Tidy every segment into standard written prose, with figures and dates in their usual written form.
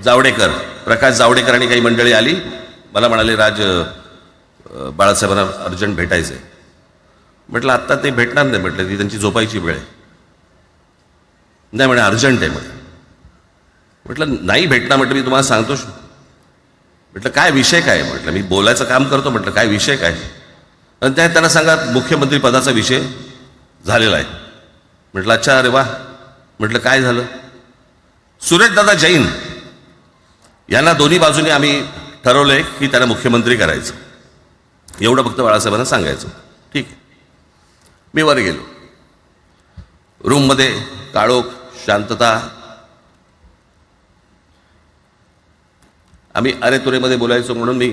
जावडेकर, प्रकाश जावडेकर आणि काही मंडळी आली. मला म्हणाले, राज बाळासाहेबांना अर्जंट भेटायचं आहे. म्हटलं आत्ता ते भेटणार नाही. म्हटलं ती त्यांची झोपायची वेळ आहे. नाही म्हणे अर्जंट आहे म्हणे. म्हटलं नाही भेटणार. म्हटलं मी तुम्हाला सांगतो. म्हटलं काय विषय काय? म्हटलं मी बोलायचं काम करतो. म्हटलं काय विषय काय? आणि त्यांना सांगा मुख्यमंत्री पदाचा विषय झालेला आहे. म्हटलं अच्छा, अरे वा. म्हटलं काय झालं? सुरेशदादा जैन यांना दोन्ही बाजूने आम्ही ठरवलंय की त्यांना मुख्यमंत्री करायचं. एवढं फक्त बाळासाहेबांना सांगायचं. ठीक आहे. मी वर गेलो. रूममध्ये काळोख, शांतता. आम्ही अरे तुरेमध्ये बोलायचो म्हणून मी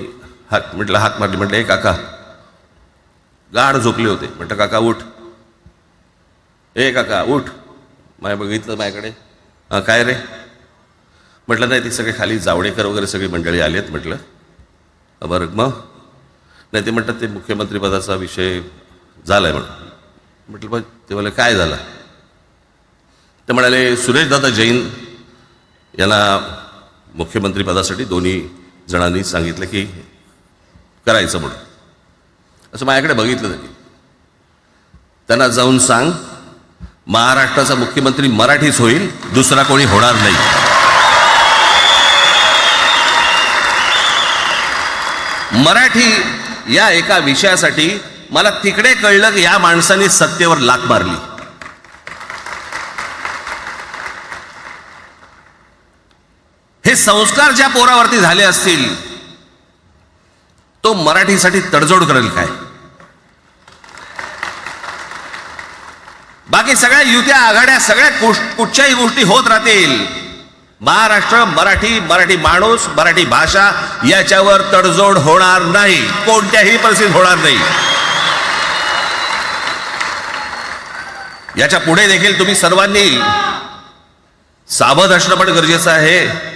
हाक मारली. म्हटलं हे काका गाढ झोपले होते. म्हटलं काका उठ. ए काका उठ. बघितलं माझ्याकडे. हां काय रे? म्हटलं नाही ती सगळे खाली जावडेकर वगैरे सगळी मंडळी आली आहेत. म्हटलं बरं मग? नाही ते म्हणतात ते मुख्यमंत्रीपदाचा विषय झाला आहे म्हणून. म्हटलं बघ ते म्हणाले काय झालं? ते म्हणाले सुरेशदादा जैन यांना मुख्यमंत्रीपदासाठी दोन्ही जणांनी सांगितलं की करायचं म्हणून. असं माझ्याकडे बघितलं त्यांनी. त्यांना जाऊन सांग महाराष्ट्राचा मुख्यमंत्री मराठीच होईल, दुसरा कोणी होणार नाही. मराठी या एका विषयासाठी मला तिकडे कळलं की या माणसाने सत्तेवर लाथ मारली. हे संस्कार ज्या पोरावरती झाले असतील तो मराठीसाठी तडजोड करेल काय? बाकी सगळ्या युत्या आघाड्या सगळ्या कुठच्याही गोष्टी होत राहतील. महाराष्ट्र, मराठी माणूस, मराठी भाषा याच्यावर तडजोड होणार नाही. कोणत्याही परिस्थितीत होणार नाही. याच्या पुढे देखील तुम्ही सर्वांनी सावध असणं पण गरजेचं आहे.